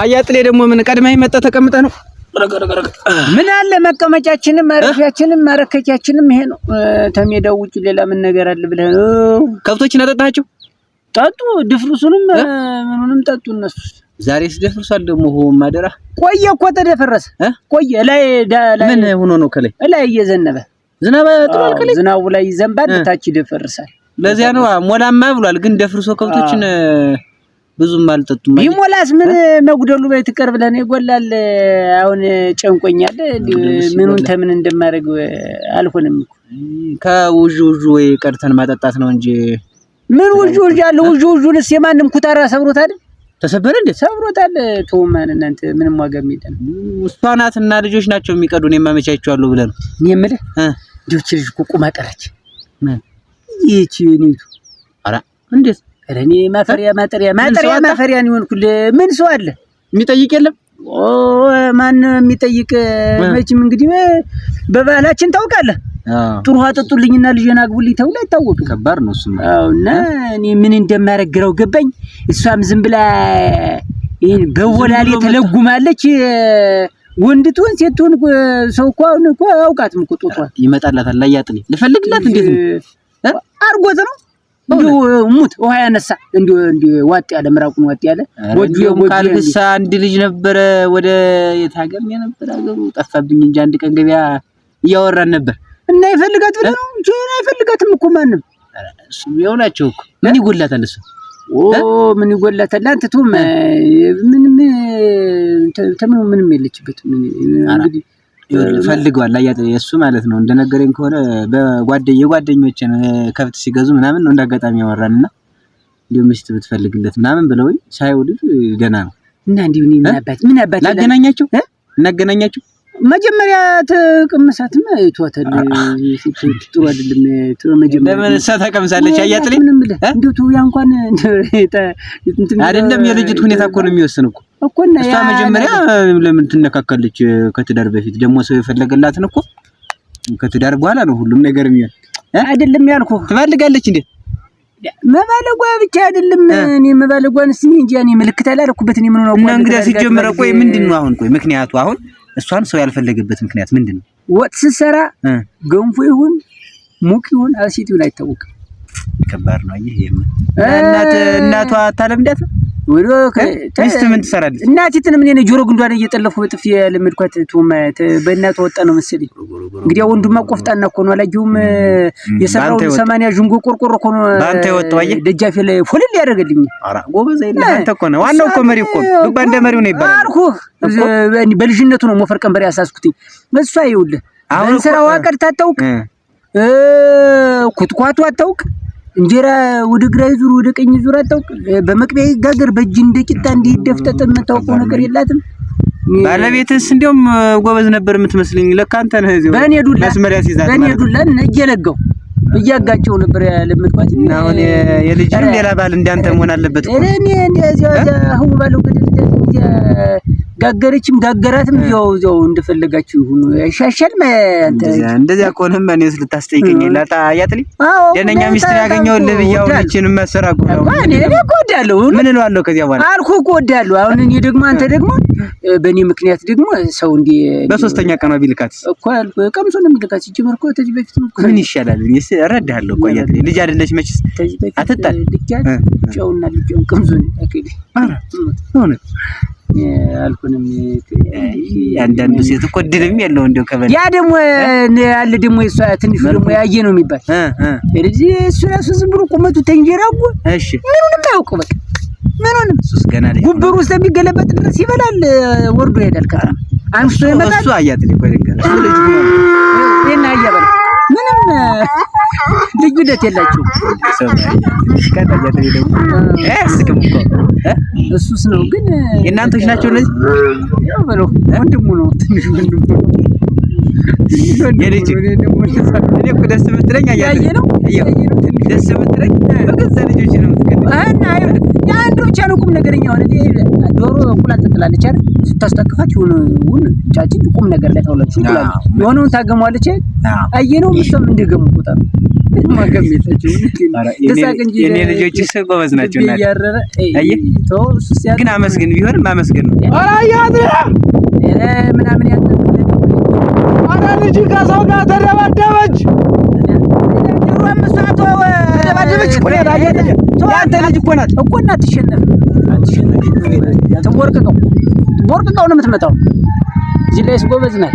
አያጥሌ ደግሞ ምን ቀድመህ መጣ ተቀምጠህ ነው? ምን አለ መቀመጫችንም ማረፊያችንም ማረከቻችንም ይሄ ነው። ተሜዳው ውጪ ሌላ ምን ነገር አለ ብለህ ነው? ከብቶችን አጠጣቸው? ጠጡ። ድፍሩሱንም ምኑንም ጠጡ እነሱ። ዛሬስ ደፍርሷል ደግሞ ማደራ። ቆየ እኮ ተደፈረሰ። ቆየ ላይ ምን ሆኖ ነው? ከላይ ላይ እየዘነበ ዝናብ ጥሏል። ከላይ ዝናቡ ላይ ይዘንባል፣ ታች ይደፈርሳል። ለዚያ ነው ሞላማ ብሏል። ግን ደፍርሶ ከብቶችን ብዙም አልጠጡም። ይሞላስ ምን መጉደሉ ቤት ቀርብ ለኔ ይጎላል። አሁን ጨንቆኛል። ምኑን ተምን እንደማደርግ አልሆነም እኮ ከውጁ ወይ ቀርተን ማጠጣት ነው እንጂ ምን ውጁ ያለ ውጁንስ የማንም ኩታራ ሰብሮታል። ተሰበረ እንዴ? ሰብሮታል። ተውማን እናንተ ምንም ዋጋ የሚደን እሷናትና ልጆች ናቸው የሚቀዱን የማመቻቸዋለሁ ብለን ነው። እኔ የምልህ ልጆች ልጅ ቁቁማ ቀረች። ይቺ ኒቱ አራ እንዴት እኔ ማፈሪያ ማጠሪያ ማፈሪያ ነው እንኩል ምን ሰው አለ የሚጠይቅ የለም። ማን የሚጠይቅ መቼም እንግዲህ በባህላችን ታውቃለህ። ጥሩ አጠጡልኝና ልጅና አግቡልኝ ተውላ አይታወቅም። ከባድ ነው እሱማ። አውና እኔ ምን እንደማረግረው ገባኝ። እሷም ዝም ብላ ይሄን በወላሌ ተለጉማለች። ወንድቱን ሴቱን ሰው እኮ አውቃትም እኮ ጦቷል ይመጣላታል። አያጥልኝ ልፈልግላት እንዴት ነው አርጎት ነው ሙት ውሃ ያነሳ እንዴ ዋጥ ያለ ምራቁን ዋጥ ያለ ወጁ ካልሳ አንድ ልጅ ነበረ ወደ የታገም የነበረ አገሩ ጠፋብኝ እንጂ አንድ ቀን ገበያ እያወራን ነበር እና ይፈልጋት ብለ ነው እንጂ አይፈልጋትም እኮ ማንም እሱ የሆናቸው እኮ ምን ይጎላታል እሱ ምን ይጎላታል አንተ ቱም ምንም የለችበት ምን እንግዲህ ፈልገዋል አያጥሌ እሱ ማለት ነው። እንደነገረኝ ከሆነ የጓደኞችን ከብት ሲገዙ ምናምን ነው እንዳጋጣሚ ያወራንና እንዴው ሚስት ብትፈልግለት ምናምን ብለውኝ ሳይወድ ገና ነው እና እንዴው ምን አባት ላገናኛቸው እናገናኛቸው መጀመሪያ ተቀመሳትም አይቷታል። ጥሩ አይደለም። መጀመሪያ ለምን ተቀምሳለች አያጥሌ እንዴው ያ እንኳን አይደለም የልጅት ሁኔታ እኮ ነው የሚወስን እኮ እና እሷ መጀመሪያ ለምን ትነካካለች? ከትዳር በፊት ደግሞ ሰው የፈለገላትን እኮ ከትዳር በኋላ ነው ሁሉም ነገር የሚሆን አይደለም ያልኩህ። ትፈልጋለች እንዴ? መባለጓ ብቻ አይደለም እኔ መባለጓንስ እንጂ እኔ ምልክት አላልኩበት። እኔ ምን ነው እና እንግዲህ ሲጀመር ቆይ ምንድነው አሁን? ቆይ ምክንያቱ አሁን እሷን ሰው ያልፈለገበት ምክንያት ምንድነው? ወጥ ሲሰራ ገንፎ ይሁን ሙቅ ይሁን አሲት ይሁን አይታወቅም። ከባድ ነው። ይሄ እናቷ ታለምዳት ወዶ ሚስት ምን ትሰራለች? እናቲትን ምን ጆሮ ግንዷን እየጠለፉ በጥፍ የለመድኳት ቱማት በእናቷ ወጣ ነው መሰለኝ። እንግዲህ ወንዱማ ቆፍጣና እኮ ነው አላየሁም። የሰራው 80 ጅንጎ ቆርቆሮ እኮ ነው ባንተ ወጣው። አየህ ደጃፌ ላይ ፎልል ያደርግልኝ። አራ ጎበዝ አይደል አንተ እኮ ነው ዋናው እኮ መሪ እኮ ግባ እንደ መሪው ነው ይባላል አልኩህ። በልጅነቱ ነው ሞፈር ቀንበር ያሳስኩት። እሷ ይኸውልህ አሁን ስራው አቀድ ታጣውቅ ኩትኳቱ አታውቅ እንጀራ ወደ ግራ ይዙር ወደ ቀኝ ይዙር አታውቅ። በመቅቢያ ይጋገር በእጅ እንደ ቂጣ እንዲደፍጠጥ የምታውቀው ነገር የላትም። ባለቤትስ እንደውም ጎበዝ ነበር የምትመስልኝ። ለካ አንተ ነህ እዚሁ በእኔ ዱላ መስመሪያ ሲዛት በእኔ ዱላ እየለጋው እያጋጨው ነበር ያለመድኳት። እና አሁን የልጅም ሌላ ባል እንዳንተ መሆን አለበት እኮ እኔ እንደዚያ አሁን ባለው ጋገረችም ጋገራትም ያው እንደፈለጋችሁ ይሁን አይሻሻል አንተ እንደዚያ ከሆነም እኔስ ልታስጠይቀኝ ላጣ አያጥሊ ደነኛ ሚስት ያገኘው ለብያው ልጅን ማሰራጉ ነው እኔ እኮዳለሁ ምን እለዋለሁ ከዚያ በኋላ አልኩ እኮዳለሁ። አሁን እኔ ደግሞ አንተ ደግሞ በእኔ ምክንያት ደግሞ ሰው እንዴ በሶስተኛ ቀኗ ቢልካት እኮ አልኩ ቀምሶ ነው የሚልካት ሲጀመር እኮ ተዚህ በፊት ምን ይሻላል? እኔስ እረዳለሁ እኮ አያጥሊ ልጅ አይደለች መችስ አትጣል ልጅ ጨውና ልጅ ቀምሶ ነው አከለ አራ ሆነ አልኩንም አንዳንዱ ሴት እኮ ድልም ያለው እንደው ከበለ ያ ደግሞ ያለ ደግሞ እሷ ትንሽ ደግሞ ያየ ነው የሚባል ስለዚህ እሱ ራሱ ዝም ብሎ ቁመቱ ተንጀራጉ እሺ ምንም አያውቀው በቃ ምንም ሱስ ገና ላይ ጉብሩ ውስጥ ቢገለበጥ ድረስ ይበላል ወርዶ ይሄዳል። ከተማ አንስቶ ይመጣል። እሱ አያጥል እኮ ነገር እሱ ልጅ ነው እና ያያበል ምንም ልጅነት የላቸውም። ሰው ያያል ደግሞ እስከም እኮ እሱስ ነው ግን የእናንተሽ ናቸው እነዚህ ያው በለው ወንድሙ ነው ትንሽ ወንድሙ የልጅ እኔ እኮ ደስ የምትለኝ አያለ ነው ትንሽ ደስ የምትለኝ በገዛ ልጆች ነው የምትገኝ እና ያንዱ ብቻ ነው ቁም ነገረኛ ሆነ። ዶሮ እንቁላል ትጥላለች አይደል? ስታስጠቅፋት ይሁን ጫጭ ቁም ነገር ላይ ታውላለች። እንቁላል የሆነውን ታገሟለች። አየነው ምንም እንደገሙ ቁጠር ማገም የለችው የኔ ልጆችስ ጎበዝ ናቸው። እና አየህ ግን አመስግን ቢሆን ማመስገን ነው። ኧረ ያድራ ምናምን ያጠ ኧረ ልጅ ከሰው ጋር ተደባደበች። ተደባደበች እኮ ነው ያንተ ልጅ እኮ ናት እኮ እናት ትሸነፍ ትቦርቅቀው ነው የምትመጣው። እዚህ ላይስ ጎበዝ ናት።